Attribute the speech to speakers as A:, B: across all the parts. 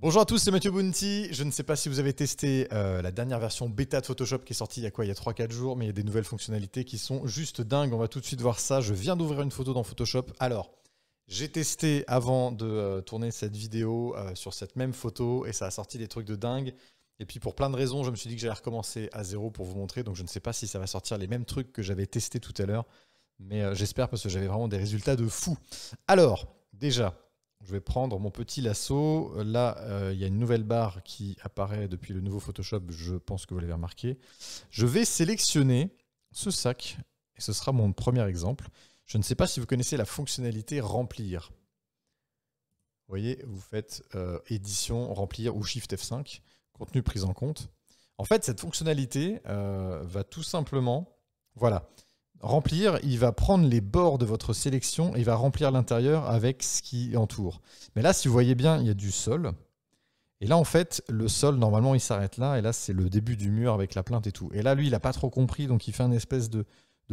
A: Bonjour à tous, c'est Mathieu Bounty. Je ne sais pas si vous avez testé la dernière version bêta de Photoshop qui est sortie il y a quoi, il y a 3-4 jours, mais il y a des nouvelles fonctionnalités qui sont juste dingues. On va tout de suite voir ça. Je viens d'ouvrir une photo dans Photoshop. Alors, j'ai testé avant de tourner cette vidéo sur cette même photo et ça a sorti des trucs de dingue. Et puis pour plein de raisons, je me suis dit que j'allais recommencer à zéro pour vous montrer. Donc je ne sais pas si ça va sortir les mêmes trucs que j'avais testé tout à l'heure. Mais j'espère parce que j'avais vraiment des résultats de fou. Alors, déjà, je vais prendre mon petit lasso. Là, il y a une nouvelle barre qui apparaît depuis le nouveau Photoshop. Je pense que vous l'avez remarqué. Je vais sélectionner ce sac et ce sera mon premier exemple. Je ne sais pas si vous connaissez la fonctionnalité remplir. Vous voyez, vous faites édition, remplir ou Shift F5, contenu pris en compte. En fait, cette fonctionnalité va tout simplement, voilà, remplir, il va prendre les bords de votre sélection et il va remplir l'intérieur avec ce qui entoure. Mais là, si vous voyez bien, il y a du sol. Et là, en fait, le sol, normalement, il s'arrête là. Et là, c'est le début du mur avec la plinthe et tout. Et là, lui, il n'a pas trop compris. Donc, il fait une espèce de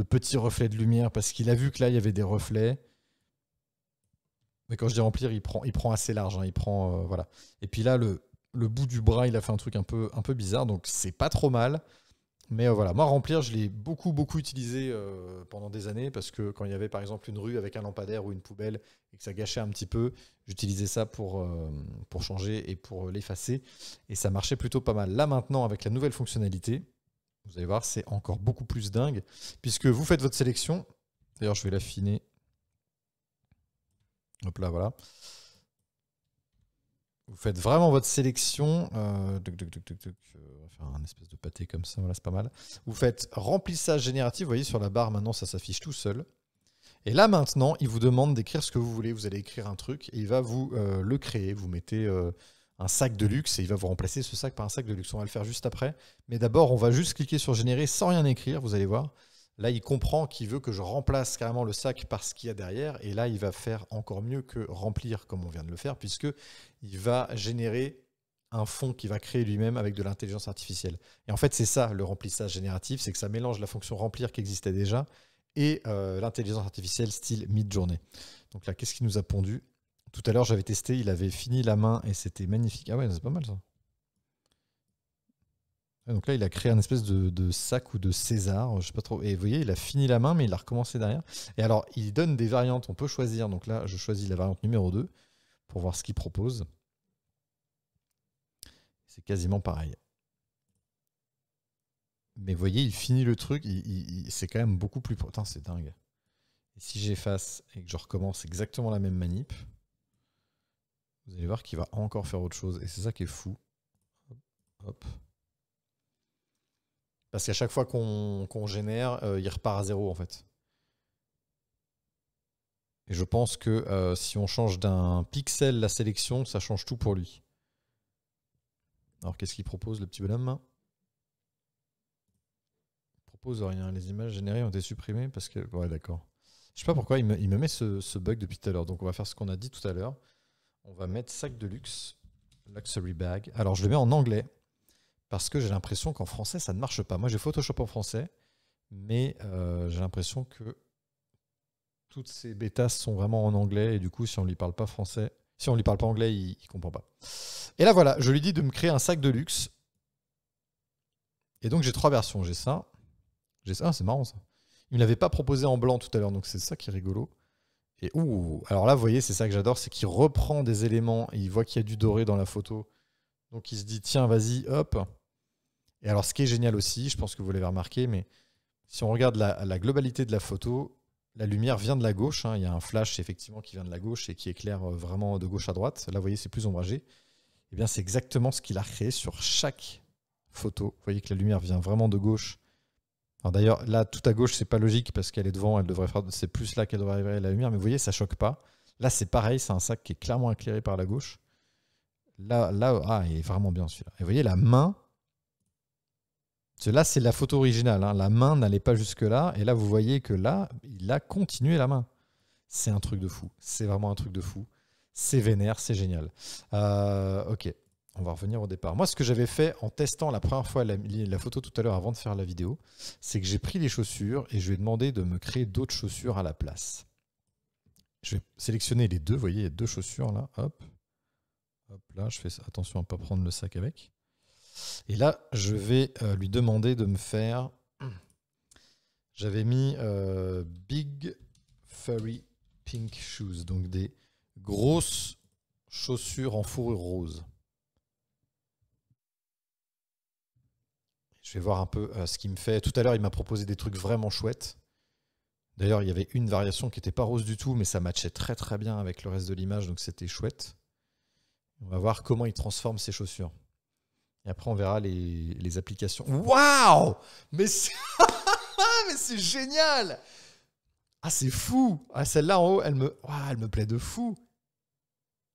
A: petit reflet de lumière parce qu'il a vu que là, il y avait des reflets. Mais quand je dis remplir, il prend assez large. Hein, il prend, voilà. Et puis là, le bout du bras, il a fait un truc un peu bizarre. Donc, c'est pas trop mal. Mais voilà, moi remplir, je l'ai beaucoup utilisé pendant des années parce que quand il y avait par exemple une rue avec un lampadaire ou une poubelle et que ça gâchait un petit peu, j'utilisais ça pour changer et pour l'effacer et ça marchait plutôt pas mal. Là maintenant, avec la nouvelle fonctionnalité, vous allez voir, c'est encore beaucoup plus dingue puisque vous faites votre sélection. D'ailleurs, je vais l'affiner. Hop là, voilà. Vous faites vraiment votre sélection. On va faire un espèce de pâté comme ça, voilà, c'est pas mal. Vous faites remplissage génératif. Vous voyez, sur la barre, maintenant, ça s'affiche tout seul. Et là, maintenant, il vous demande d'écrire ce que vous voulez. Vous allez écrire un truc et il va vous le créer. Vous mettez un sac de luxe et il va vous remplacer ce sac par un sac de luxe. On va le faire juste après. Mais d'abord, on va juste cliquer sur générer sans rien écrire. Vous allez voir. Là, il comprend qu'il veut que je remplace carrément le sac par ce qu'il y a derrière. Et là, il va faire encore mieux que remplir comme on vient de le faire, puisqu'il va générer un fond qu'il va créer lui-même avec de l'intelligence artificielle. Et en fait, c'est ça le remplissage génératif, c'est que ça mélange la fonction remplir qui existait déjà et l'intelligence artificielle style mid-journée. Donc là, qu'est-ce qu'il nous a pondu? Tout à l'heure, j'avais testé, il avait fini la main et c'était magnifique. Ah ouais, c'est pas mal ça. Donc là, il a créé un espèce de sac ou de César, je sais pas trop. Et vous voyez, il a fini la main, mais il a recommencé derrière. Et alors, il donne des variantes, on peut choisir. Donc là, je choisis la variante numéro 2 pour voir ce qu'il propose. C'est quasiment pareil. Mais vous voyez, il finit le truc, c'est quand même beaucoup plus... Putain, c'est dingue. Et si j'efface et que je recommence exactement la même manip, vous allez voir qu'il va encore faire autre chose. Et c'est ça qui est fou. Hop. Parce qu'à chaque fois qu'on génère, il repart à zéro en fait. Et je pense que si on change d'un pixel la sélection, ça change tout pour lui. Alors qu'est-ce qu'il propose, le petit bonhomme? Il propose rien. Les images générées ont été supprimées parce que... Ouais, d'accord. Je sais pas pourquoi il me met ce bug depuis tout à l'heure. Donc on va faire ce qu'on a dit tout à l'heure. On va mettre sac de luxe, luxury bag. Alors je le mets en anglais. Parce que j'ai l'impression qu'en français, ça ne marche pas. Moi, j'ai Photoshop en français, mais j'ai l'impression que toutes ces bêtas sont vraiment en anglais. Et du coup, si on ne lui parle pas français, si on ne lui parle pas anglais, il ne comprend pas. Et là, voilà, je lui dis de me créer un sac de luxe. Et donc, j'ai 3 versions. J'ai ça. Ah, c'est marrant, ça. Il ne me l'avait pas proposé en blanc tout à l'heure, donc c'est ça qui est rigolo. Et ouh, alors là, vous voyez, c'est ça que j'adore, c'est qu'il reprend des éléments et il voit qu'il y a du doré dans la photo. Donc, il se dit, tiens, vas-y, hop. Et alors, ce qui est génial aussi, je pense que vous l'avez remarqué, mais si on regarde la globalité de la photo, la lumière vient de la gauche. Hein, il y a un flash, effectivement, qui vient de la gauche et qui éclaire vraiment de gauche à droite. Là, vous voyez, c'est plus ombragé. Eh bien, c'est exactement ce qu'il a recréé sur chaque photo. Vous voyez que la lumière vient vraiment de gauche. D'ailleurs, là, tout à gauche, c'est pas logique parce qu'elle est devant. Elle devrait faire, c'est plus là qu'elle devrait arriver la lumière. Mais vous voyez, ça choque pas. Là, c'est pareil. C'est un sac qui est clairement éclairé par la gauche. Là, il est vraiment bien celui-là. Et vous voyez, la main... Là, c'est la photo originale. Hein. La main n'allait pas jusque-là. Et là, vous voyez que là, il a continué la main. C'est un truc de fou. C'est vraiment un truc de fou. C'est vénère, c'est génial. Ok, on va revenir au départ. Moi, ce que j'avais fait en testant la première fois la photo tout à l'heure avant de faire la vidéo, c'est que j'ai pris les chaussures et je lui ai demandé de me créer d'autres chaussures à la place. Je vais sélectionner les deux. Vous voyez, il y a 2 chaussures là. Hop. Hop là, je fais attention à ne pas prendre le sac avec. Et là, je vais lui demander de me faire... J'avais mis Big Furry Pink Shoes, donc des grosses chaussures en fourrure rose. Je vais voir un peu ce qu'il me fait. Tout à l'heure, il m'a proposé des trucs vraiment chouettes. D'ailleurs, il y avait une variation qui n'était pas rose du tout, mais ça matchait très très bien avec le reste de l'image, donc c'était chouette. On va voir comment il transforme ses chaussures. Et après, on verra les applications. Waouh! Mais c'est génial! Ah, c'est fou! Ah, celle-là en haut, elle me plaît de fou.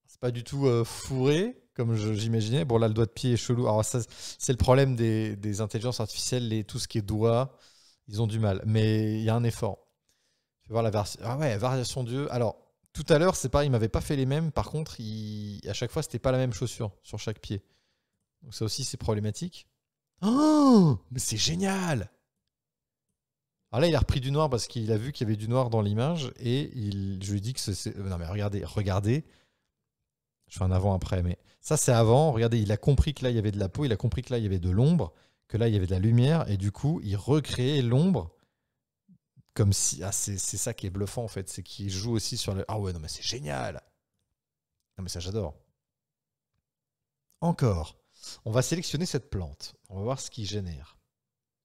A: C'est pas du tout fourré, comme j'imaginais. Bon, là, le doigt de pied est chelou. Alors, ça, c'est le problème des intelligences artificielles. Tout ce qui est doigt, ils ont du mal. Mais il y a un effort. Je vais voir la version. Ah ouais, variation d'yeux. Alors, tout à l'heure, c'est pareil, il m'avait pas fait les mêmes. Par contre, à chaque fois, c'était pas la même chaussure sur chaque pied. Donc ça aussi, c'est problématique. Oh, mais c'est génial! Alors là, il a repris du noir parce qu'il a vu qu'il y avait du noir dans l'image et je lui ai dit que c'est... Non mais regardez. Je fais un avant-après, mais ça c'est avant. Regardez, il a compris que là, il y avait de la peau, il a compris que là, il y avait de l'ombre, que là, il y avait de la lumière et du coup, il recréait l'ombre comme si... Ah, c'est ça qui est bluffant en fait, c'est qu'il joue aussi sur le... Ah ouais, non mais c'est génial! Non mais ça, j'adore. Encore. On va sélectionner cette plante. On va voir ce qu'il génère.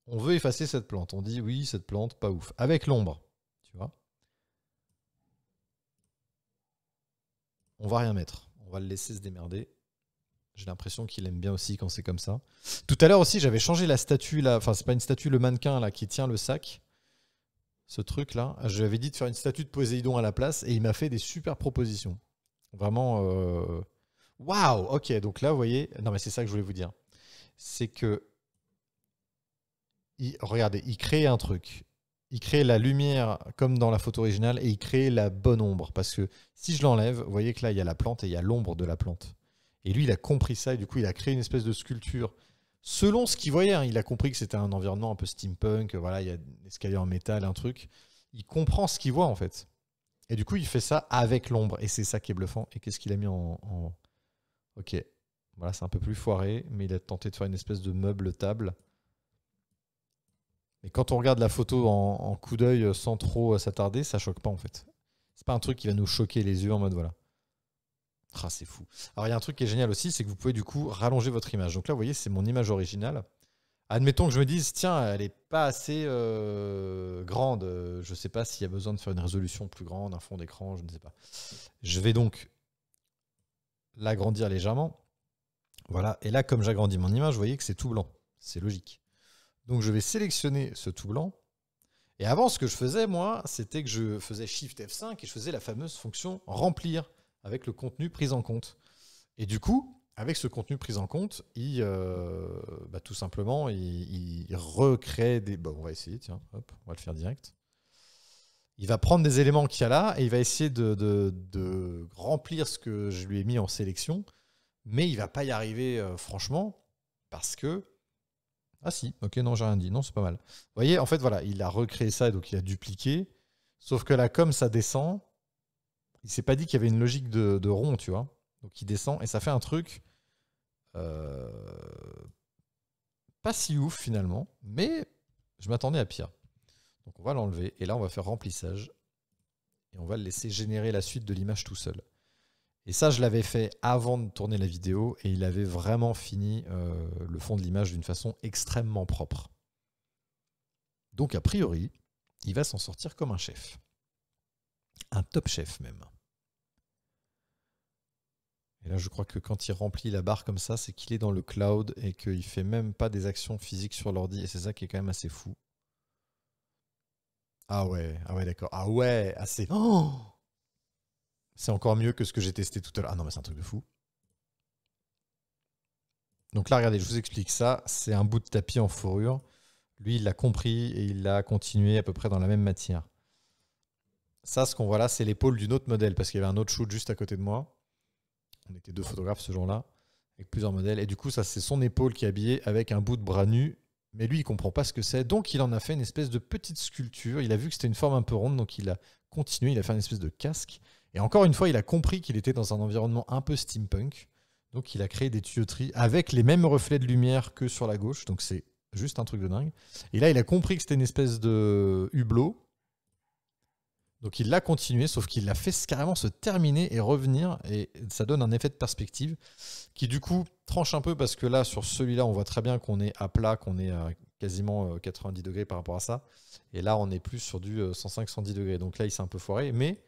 A: On veut effacer cette plante. On dit oui, cette plante, pas ouf. Avec l'ombre, tu vois. On va rien mettre. On va le laisser se démerder. J'ai l'impression qu'il aime bien aussi quand c'est comme ça. Tout à l'heure aussi, j'avais changé la statue là. Enfin, c'est pas une statue, le mannequin là qui tient le sac. Ce truc là. Je lui avais dit de faire une statue de Poséidon à la place et il m'a fait des super propositions. Vraiment. Waouh! Ok, donc là, vous voyez. Non, mais c'est ça que je voulais vous dire. C'est que. Regardez, il crée un truc. Il crée la lumière comme dans la photo originale et il crée la bonne ombre. Parce que si je l'enlève, vous voyez que là, il y a la plante et il y a l'ombre de la plante. Et lui, il a compris ça et du coup, il a créé une espèce de sculpture. Selon ce qu'il voyait, hein, il a compris que c'était un environnement un peu steampunk. Voilà, il y a un escalier en métal, un truc. Il comprend ce qu'il voit en fait. Et du coup, il fait ça avec l'ombre. Et c'est ça qui est bluffant. Et qu'est-ce qu'il a mis en... Ok. Voilà, c'est un peu plus foiré. Mais il a tenté de faire une espèce de meuble table. Mais quand on regarde la photo en coup d'œil sans trop s'attarder, ça choque pas en fait. C'est pas un truc qui va nous choquer les yeux en mode voilà. Ah, c'est fou. Alors il y a un truc qui est génial aussi, c'est que vous pouvez du coup rallonger votre image. Donc là, vous voyez, c'est mon image originale. Admettons que je me dise, tiens, elle est pas assez grande. Je sais pas s'il y a besoin de faire une résolution plus grande, un fond d'écran, je ne sais pas. Je vais donc l'agrandir légèrement. Voilà. Et là, comme j'agrandis mon image, vous voyez que c'est tout blanc. C'est logique. Donc je vais sélectionner ce tout blanc. Et avant, ce que je faisais, moi, c'était que je faisais Shift F5 et je faisais la fameuse fonction remplir avec le contenu pris en compte. Et du coup, avec ce contenu pris en compte, tout simplement, il recrée des... Bon, on va essayer, tiens, hop, on va le faire direct. Il va prendre des éléments qu'il y a là et il va essayer de remplir ce que je lui ai mis en sélection. Mais il ne va pas y arriver, franchement, parce que... Ah si, ok, non, j'ai rien dit. Non, c'est pas mal. Vous voyez, en fait, voilà, il a recréé ça et donc il a dupliqué. Sauf que là, comme ça descend, il s'est pas dit qu'il y avait une logique de rond, tu vois. Donc il descend et ça fait un truc pas si ouf finalement, mais je m'attendais à pire. Donc on va l'enlever et là on va faire remplissage et on va le laisser générer la suite de l'image tout seul. Et ça, je l'avais fait avant de tourner la vidéo et il avait vraiment fini le fond de l'image d'une façon extrêmement propre. Donc a priori, il va s'en sortir comme un chef. Un top chef même. Et là, je crois que quand il remplit la barre comme ça, c'est qu'il est dans le cloud et qu'il ne fait même pas des actions physiques sur l'ordi. Et c'est ça qui est quand même assez fou. Ah ouais, d'accord. Ah ouais, assez. Oh, c'est encore mieux que ce que j'ai testé tout à l'heure. Ah non, mais c'est un truc de fou. Donc là, regardez, je vous explique ça. C'est un bout de tapis en fourrure. Lui, il l'a compris et il l'a continué à peu près dans la même matière. Ça, ce qu'on voit là, c'est l'épaule d'une autre modèle parce qu'il y avait un autre shoot juste à côté de moi. On était deux photographes ce jour-là, avec plusieurs modèles. Et du coup, ça, c'est son épaule qui est habillée avec un bout de bras nu. Mais lui, il ne comprend pas ce que c'est. Donc, il en a fait une espèce de petite sculpture. Il a vu que c'était une forme un peu ronde. Donc, il a continué. Il a fait une espèce de casque. Et encore une fois, il a compris qu'il était dans un environnement un peu steampunk. Donc il a créé des tuyauteries avec les mêmes reflets de lumière que sur la gauche. Donc c'est juste un truc de dingue. Et là, il a compris que c'était une espèce de hublot. Donc il l'a continué, sauf qu'il l'a fait carrément se terminer et revenir. Et ça donne un effet de perspective qui du coup tranche un peu parce que là, sur celui-là, on voit très bien qu'on est à plat, qu'on est à quasiment 90 degrés par rapport à ça. Et là, on est plus sur du 105-110 degrés. Donc là, il s'est un peu foiré. Mais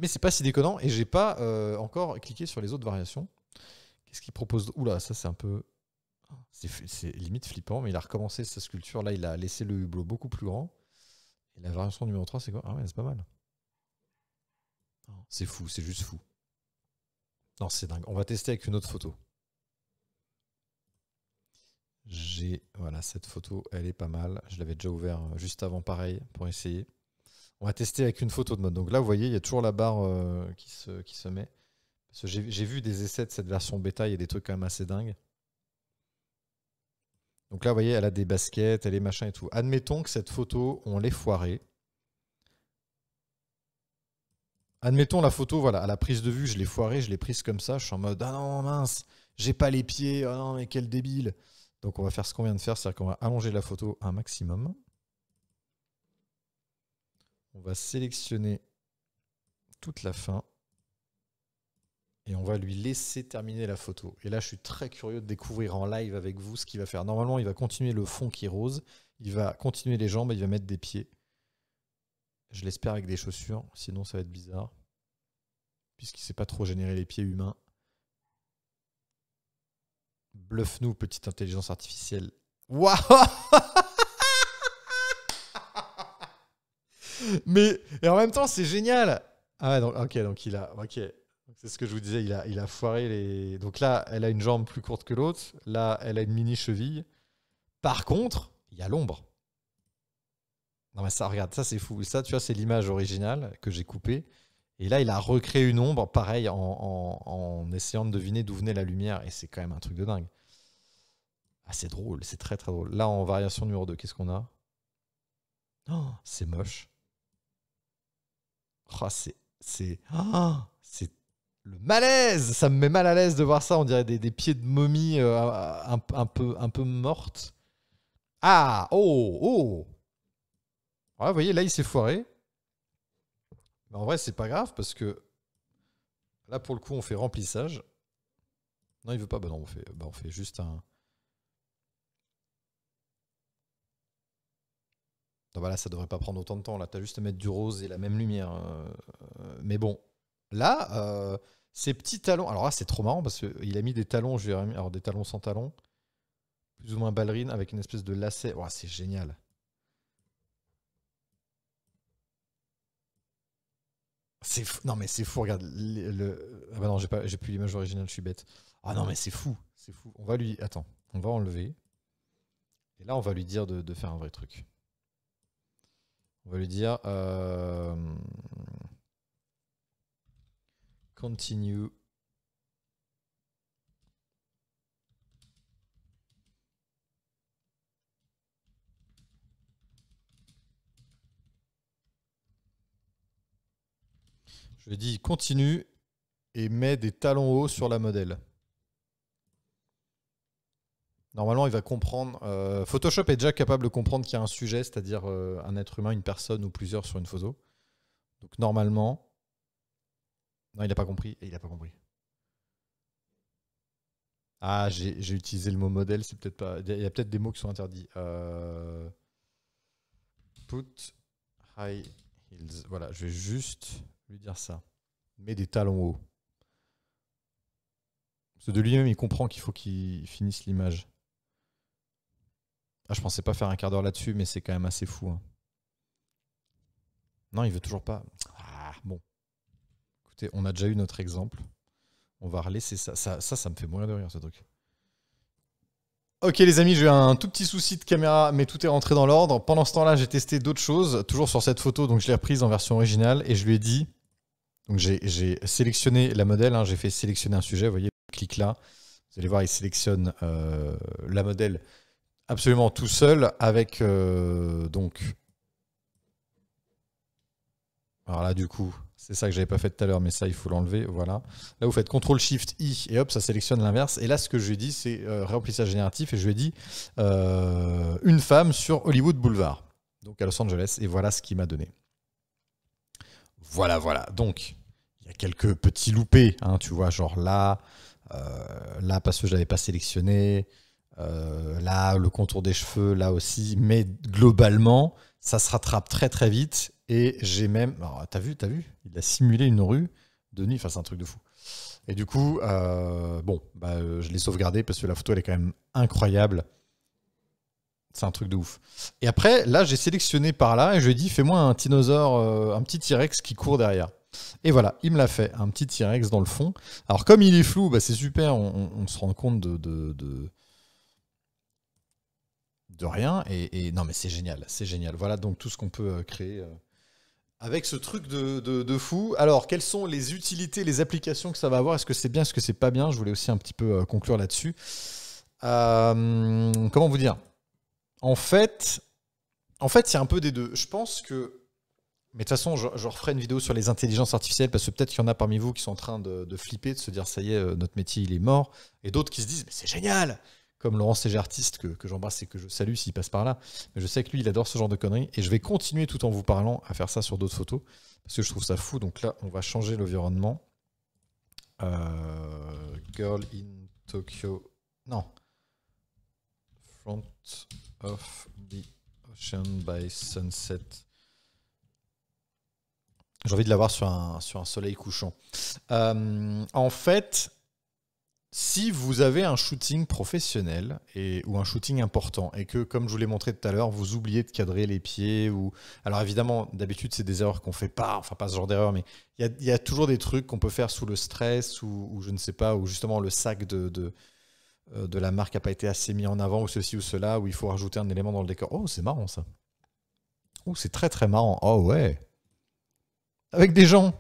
A: c'est pas si déconnant. Et j'ai pas encore cliqué sur les autres variations. Qu'est-ce qu'il propose? Oula, ça c'est un peu... C'est limite flippant, mais il a recommencé sa sculpture. Là, il a laissé le hublot beaucoup plus grand. Et la variation numéro 3, c'est quoi? Ah ouais, c'est pas mal. C'est fou, c'est juste fou. Non, c'est dingue. On va tester avec une autre photo. Voilà, cette photo, elle est pas mal. Je l'avais déjà ouvert juste avant, pareil, pour essayer. On va tester avec une photo de mode. Donc là, vous voyez, il y a toujours la barre qui se met. Parce que j'ai vu des essais de cette version bêta, il y a des trucs quand même assez dingues. Donc là, vous voyez, elle a des baskets, elle est machin et tout. Admettons que cette photo, on l'ait foirée. Admettons la photo, voilà, à la prise de vue, je l'ai foirée, je l'ai prise comme ça. Je suis en mode, ah non, mince, j'ai pas les pieds, ah non, mais quel débile. Donc on va faire ce qu'on vient de faire, c'est-à-dire qu'on va allonger la photo un maximum. On va sélectionner toute la fin. Et on va lui laisser terminer la photo. Et là, je suis très curieux de découvrir en live avec vous ce qu'il va faire. Normalement, il va continuer le fond qui est rose. Il va continuer les jambes et il va mettre des pieds. Je l'espère avec des chaussures. Sinon, ça va être bizarre. Puisqu'il ne sait pas trop générer les pieds humains. Bluffe-nous, petite intelligence artificielle. Waouh! Mais, et en même temps, c'est génial! Ah, donc, ok, donc il a... Ok. C'est ce que je vous disais, il a foiré les... Donc là, elle a une jambe plus courte que l'autre. Là, elle a une mini-cheville. Par contre, il y a l'ombre. Non mais ça, regarde, ça c'est fou. Ça, tu vois, c'est l'image originale que j'ai coupée. Et là, il a recréé une ombre, pareil, en essayant de deviner d'où venait la lumière. Et c'est quand même un truc de dingue. Ah, c'est drôle, c'est très très drôle. Là, en variation numéro 2, qu'est-ce qu'on a? Oh, c'est moche. Oh, c'est le malaise. Ça me met mal à l'aise de voir ça. On dirait des pieds de momie un peu mortes. Ah, oh. Ouais, vous voyez, là, il s'est foiré. Mais en vrai, c'est pas grave parce que là, pour le coup, on fait remplissage. Non, il veut pas. Bah non, on fait juste un... Donc voilà, ça devrait pas prendre autant de temps. Là, t'as juste à mettre du rose et la même lumière. Mais bon, là, ces petits talons... Alors là, c'est trop marrant parce qu'il a mis des talons, alors des talons sans talons, plus ou moins ballerines, avec une espèce de lacet. Oh, c'est génial. C'est fou. Non mais c'est fou, regarde. Ah bah non, j'ai plus l'image originale, je suis bête. Ah non mais c'est fou, c'est fou. On va lui... Attends, on va enlever. Et là, on va lui dire de faire un vrai truc. On va lui dire... Continue. Je lui dis continue et mets des talons hauts sur la modèle. Normalement, il va comprendre. Photoshop est déjà capable de comprendre qu'il y a un sujet, c'est-à-dire un être humain, une personne ou plusieurs sur une photo. Donc normalement... Non, il n'a pas compris. Et il n'a pas compris. Ah, j'ai utilisé le mot modèle, c'est peut-être pas... Il y a peut-être des mots qui sont interdits. Put high heels. Voilà, je vais juste lui dire ça. Mets des talons hauts. Parce que de lui-même, il comprend qu'il faut qu'il finisse l'image. Ah, je pensais pas faire un quart d'heure là-dessus, mais c'est quand même assez fou. Hein. Non, il veut toujours pas. Ah, bon. Écoutez, on a déjà eu notre exemple. On va relaisser ça. Ça me fait mourir de rire, ce truc. Ok les amis, j'ai eu un tout petit souci de caméra, mais tout est rentré dans l'ordre. Pendant ce temps-là, j'ai testé d'autres choses, toujours sur cette photo, donc je l'ai reprise en version originale, et je lui ai dit... Donc j'ai sélectionné la modèle, hein, j'ai fait sélectionner un sujet, vous voyez, clique là. Vous allez voir, il sélectionne la modèle absolument tout seul avec donc... Alors là, du coup, c'est ça que j'avais pas fait tout à l'heure, mais ça, il faut l'enlever. Voilà. Là, vous faites CTRL-SHIFT-I et hop, ça sélectionne l'inverse. Et là, ce que je lui ai dit, c'est remplissage génératif. Et je lui ai dit une femme sur Hollywood Boulevard, donc à Los Angeles. Et voilà ce qu'il m'a donné. Voilà, voilà. Donc, il y a quelques petits loupés, hein, tu vois, genre là, là parce que je l'avais pas sélectionné, là, le contour des cheveux, là aussi. Mais globalement, ça se rattrape très très vite. Et j'ai même... Alors, t'as vu, il a simulé une rue de nuit. Enfin, c'est un truc de fou. Et du coup, bon, bah, je l'ai sauvegardé parce que la photo, elle est quand même incroyable. C'est un truc de ouf. Et après, là, j'ai sélectionné par là et je lui ai dit, fais-moi un dinosaure, un petit T-Rex qui court derrière. Et voilà, il me l'a fait, un petit T-Rex dans le fond. Alors, comme il est flou, bah, c'est super, on se rend compte de rien. Et non, mais c'est génial, c'est génial. Voilà donc tout ce qu'on peut créer avec ce truc de fou. Alors, quelles sont les utilités, les applications que ça va avoir? Est-ce que c'est bien, est-ce que c'est pas bien? Je voulais aussi un petit peu conclure là-dessus. Comment vous dire? En fait, il y a un peu des deux. Je pense que... Mais de toute façon, je referai une vidéo sur les intelligences artificielles parce que peut-être qu'il y en a parmi vous qui sont en train de flipper, de se dire ça y est, notre métier il est mort. Et d'autres qui se disent mais c'est génial! Comme Laurent CG Artiste que j'embrasse et que je salue s'il passe par là. Mais je sais que lui, il adore ce genre de conneries. Et je vais continuer tout en vous parlant à faire ça sur d'autres photos parce que je trouve ça fou. Donc là, on va changer l'environnement. Girl in Tokyo. Non. Front of the ocean by sunset. J'ai envie de l'avoir sur un soleil couchant. En fait, si vous avez un shooting professionnel ou un shooting important et que, comme je vous l'ai montré tout à l'heure, vous oubliez de cadrer les pieds ou... Alors évidemment, d'habitude, c'est des erreurs qu'on fait pas, enfin pas ce genre d'erreur, mais il y a toujours des trucs qu'on peut faire sous le stress ou je ne sais pas, ou justement le sac de la marque n'a pas été assez mis en avant ou ceci ou cela, où il faut rajouter un élément dans le décor. Oh, c'est marrant ça. Oh, c'est très très marrant. Oh ouais. Avec des gens.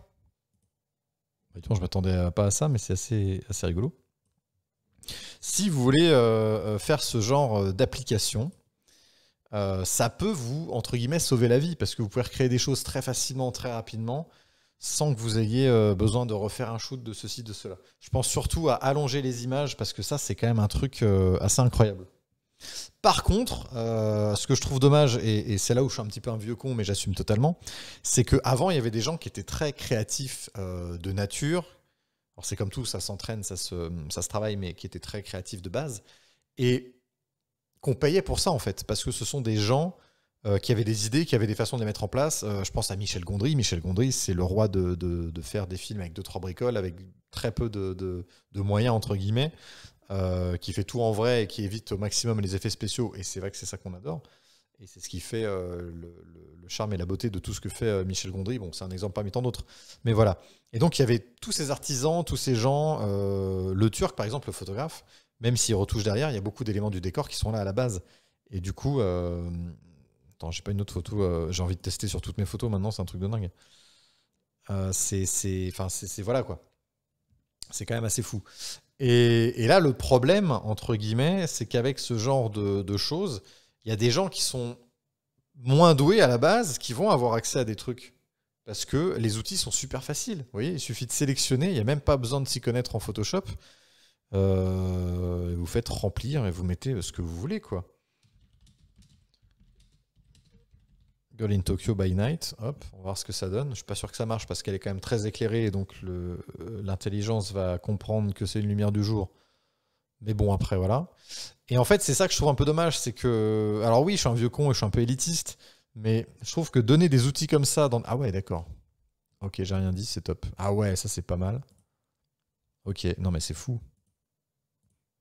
A: Je m'attendais pas à ça, mais c'est assez rigolo. Si vous voulez faire ce genre d'application, ça peut vous, entre guillemets, sauver la vie, parce que vous pouvez recréer des choses très facilement, très rapidement, sans que vous ayez besoin de refaire un shoot de ceci, de cela. Je pense surtout à allonger les images, parce que ça, c'est quand même un truc assez incroyable. Par contre, ce que je trouve dommage, et c'est là où je suis un petit peu un vieux con, mais j'assume totalement, c'est qu'avant, il y avait des gens qui étaient très créatifs de nature. Alors c'est comme tout, ça s'entraîne, ça se travaille, mais qui étaient très créatifs de base, et qu'on payait pour ça en fait, parce que ce sont des gens qui avaient des idées, qui avaient des façons de les mettre en place. Je pense à Michel Gondry. Michel Gondry, c'est le roi de faire des films avec 2-3 bricoles, avec très peu de moyens, entre guillemets, qui fait tout en vrai et qui évite au maximum les effets spéciaux. Et c'est vrai que c'est ça qu'on adore. Et c'est ce qui fait le charme et la beauté de tout ce que fait Michel Gondry. Bon, c'est un exemple parmi tant d'autres. Mais voilà. Et donc, il y avait tous ces artisans, tous ces gens. Le Turc, par exemple, le photographe, même s'il retouche derrière, il y a beaucoup d'éléments du décor qui sont là à la base. Et du coup... Attends, j'ai pas une autre photo. J'ai envie de tester sur toutes mes photos maintenant, c'est un truc de dingue. Voilà quoi. C'est quand même assez fou. Et là, le problème, entre guillemets, c'est qu'avec ce genre de choses, il y a des gens qui sont moins doués à la base qui vont avoir accès à des trucs. Parce que les outils sont super faciles. Vous voyez, il suffit de sélectionner, il n'y a même pas besoin de s'y connaître en Photoshop. Vous faites remplir et vous mettez ce que vous voulez, quoi. Girl in Tokyo by Night, hop, on va voir ce que ça donne. Je suis pas sûr que ça marche parce qu'elle est quand même très éclairée et donc l'intelligence va comprendre que c'est une lumière du jour. Mais bon, après, voilà. Et en fait, c'est ça que je trouve un peu dommage, c'est que... Alors oui, je suis un vieux con et je suis un peu élitiste, mais je trouve que donner des outils comme ça... Ah ouais, d'accord. Ok, j'ai rien dit, c'est top. Ah ouais, ça c'est pas mal. Ok, non mais c'est fou.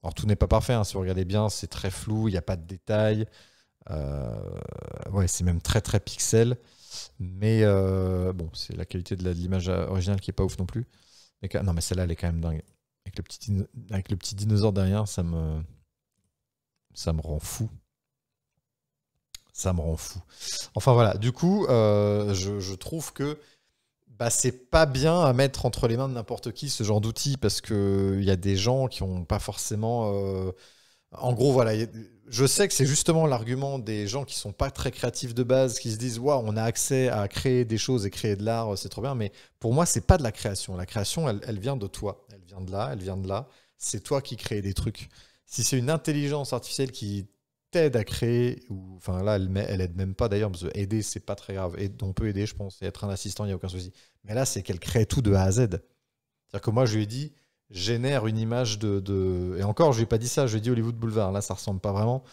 A: Alors tout n'est pas parfait, hein. Si vous regardez bien, c'est très flou, il n'y a pas de détails. Ouais, c'est même très très pixel, mais bon, c'est la qualité de l'image originale qui est pas ouf non plus. Mais non, mais celle-là, elle est quand même dingue. Avec le petit dinosaure derrière, ça me rend fou. Ça me rend fou. Enfin voilà, du coup, je trouve que bah, c'est pas bien à mettre entre les mains de n'importe qui ce genre d'outils parce qu'il y a des gens qui n'ont pas forcément... En gros, voilà, je sais que c'est justement l'argument des gens qui sont pas très créatifs de base, qui se disent waouh, on a accès à créer des choses et créer de l'art, c'est trop bien. Mais pour moi, c'est pas de la création. La création, elle vient de toi. Elle vient de là, elle vient de là. C'est toi qui crée des trucs. Si c'est une intelligence artificielle qui t'aide à créer, ou enfin là, elle aide même pas d'ailleurs, parce que aider, c'est pas très grave. Et on peut aider, je pense, et être un assistant, il n'y a aucun souci. Mais là, c'est qu'elle crée tout de A à Z. C'est-à-dire que moi, je lui ai dit, génère une image de... Et encore, je lui ai pas dit ça, je lui ai dit Hollywood Boulevard. Là, ça ressemble pas vraiment.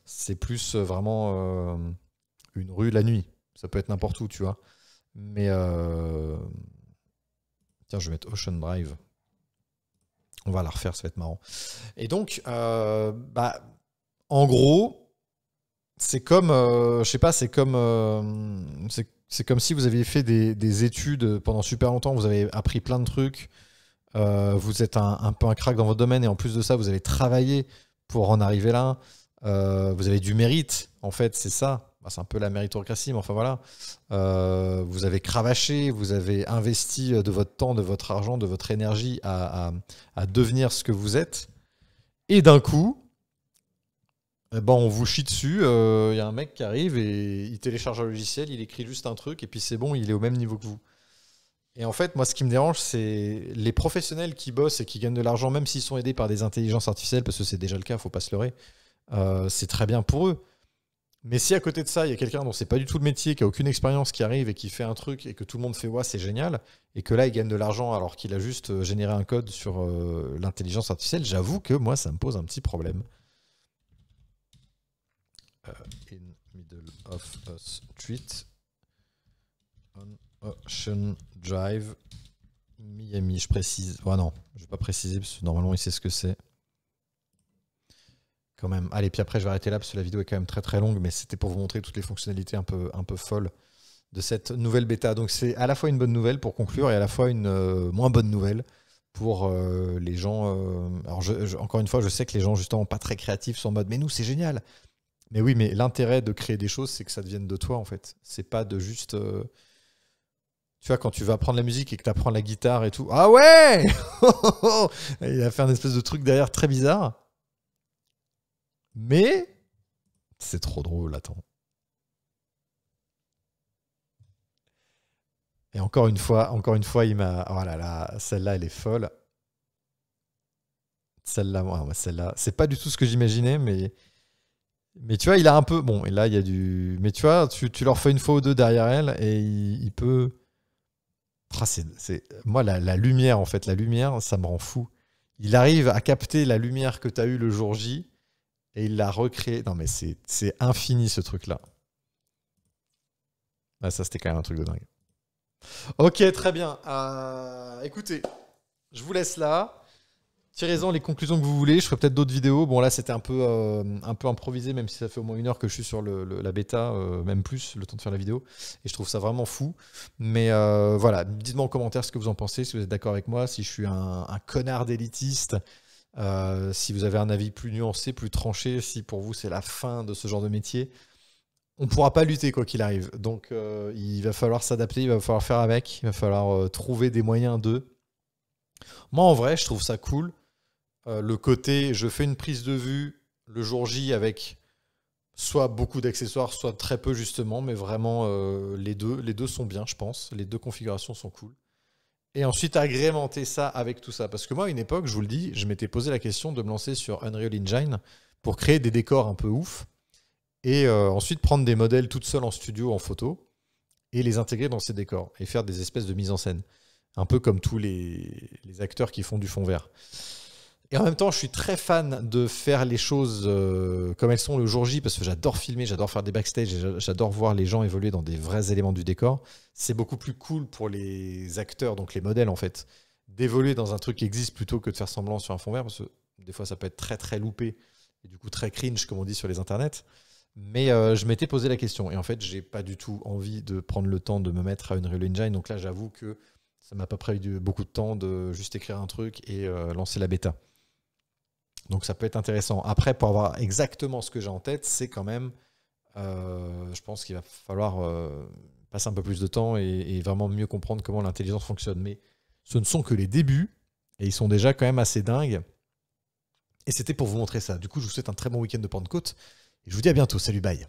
A: C'est plus vraiment une rue la nuit. Ça peut être n'importe où, tu vois. Mais tiens, je vais mettre Ocean Drive. On va la refaire, ça va être marrant. Et donc, bah, en gros, c'est comme, je sais pas, c'est comme si vous aviez fait des études pendant super longtemps, vous avez appris plein de trucs, vous êtes un peu un crack dans votre domaine et en plus de ça, vous avez travaillé pour en arriver là. Vous avez du mérite, en fait, c'est ça. Bah, c'est un peu la méritocratie, mais enfin voilà. Vous avez cravaché, vous avez investi de votre temps, de votre argent, de votre énergie à devenir ce que vous êtes. Et d'un coup, eh ben, on vous chie dessus. Il y a un mec qui arrive et il télécharge un logiciel, il écrit juste un truc et puis c'est bon, il est au même niveau que vous. Et en fait, moi, ce qui me dérange, c'est les professionnels qui bossent et qui gagnent de l'argent, même s'ils sont aidés par des intelligences artificielles, parce que c'est déjà le cas, faut pas se leurrer. C'est très bien pour eux. Mais si à côté de ça, il y a quelqu'un dont c'est pas du tout le métier, qui a aucune expérience, qui arrive et qui fait un truc et que tout le monde fait ouais, c'est génial, et que là, il gagne de l'argent alors qu'il a juste généré un code sur l'intelligence artificielle, j'avoue que moi, ça me pose un petit problème. In middle of a street on Ocean Drive, Miami, je précise. Ouais, non, je vais pas préciser parce que normalement, il sait ce que c'est. Quand même. Allez, puis après, je vais arrêter là parce que la vidéo est quand même très très longue, mais c'était pour vous montrer toutes les fonctionnalités un peu folles de cette nouvelle bêta. Donc, c'est à la fois une bonne nouvelle pour conclure et à la fois une moins bonne nouvelle pour les gens. Alors, encore une fois, je sais que les gens, justement, pas très créatifs sont en mode, mais nous, c'est génial. Mais oui, mais l'intérêt de créer des choses, c'est que ça devienne de toi, en fait. C'est pas de juste. Tu vois, quand tu vas apprendre la musique et que tu apprends la guitare et tout. Ah ouais. Il a fait un espèce de truc derrière très bizarre. Mais c'est trop drôle, attends. Et encore une fois, il m'a. Oh là là, celle-là, elle est folle. Celle-là, celle-là, c'est pas du tout ce que j'imaginais, mais tu vois, il a un peu. Bon, et là, il y a du. Mais tu vois, tu leur fais une fois ou deux derrière elle et il peut. Ah, moi, la lumière, en fait, la lumière, ça me rend fou. Il arrive à capter la lumière que tu as eue le jour J et il l'a recréée. Non, mais c'est infini ce truc-là. Ah, ça, c'était quand même un truc de dingue. Ok, très bien. Écoutez, je vous laisse là. Tirez-en les conclusions que vous voulez. Je ferai peut-être d'autres vidéos. Bon, là, c'était un peu improvisé, même si ça fait au moins 1 heure que je suis sur la bêta, même plus, le temps de faire la vidéo. Et je trouve ça vraiment fou. Mais voilà, dites-moi en commentaire ce que vous en pensez, si vous êtes d'accord avec moi, si je suis un connard d'élitiste, si vous avez un avis plus nuancé, plus tranché, si pour vous c'est la fin de ce genre de métier. On ne pourra pas lutter quoi qu'il arrive. Donc, il va falloir s'adapter, il va falloir faire avec, il va falloir trouver des moyens de... Moi, en vrai, je trouve ça cool. Le côté, je fais une prise de vue le jour J avec soit beaucoup d'accessoires, soit très peu justement, mais vraiment les deux sont bien, je pense. Les deux configurations sont cool. Et ensuite agrémenter ça avec tout ça. Parce que moi, à une époque, je vous le dis, je m'étais posé la question de me lancer sur Unreal Engine pour créer des décors un peu ouf et ensuite prendre des modèles toutes seules en studio, en photo, et les intégrer dans ces décors et faire des espèces de mise en scène. Un peu comme tous les acteurs qui font du fond vert. Et en même temps, je suis très fan de faire les choses comme elles sont le jour J, parce que j'adore filmer, j'adore faire des backstage, j'adore voir les gens évoluer dans des vrais éléments du décor. C'est beaucoup plus cool pour les acteurs, donc les modèles en fait, d'évoluer dans un truc qui existe plutôt que de faire semblant sur un fond vert, parce que des fois ça peut être très très loupé, et du coup très cringe comme on dit sur les internets. Mais je m'étais posé la question, et en fait j'ai pas du tout envie de prendre le temps de me mettre à Unreal Engine, donc là j'avoue que ça m'a pas pris beaucoup de temps de juste écrire un truc et lancer la bêta. Donc ça peut être intéressant. Après, pour avoir exactement ce que j'ai en tête, c'est quand même, je pense qu'il va falloir passer un peu plus de temps et vraiment mieux comprendre comment l'intelligence fonctionne. Mais ce ne sont que les débuts, et ils sont déjà quand même assez dingues. Et c'était pour vous montrer ça. Du coup, je vous souhaite un très bon week-end de Pentecôte. Et je vous dis à bientôt. Salut, bye.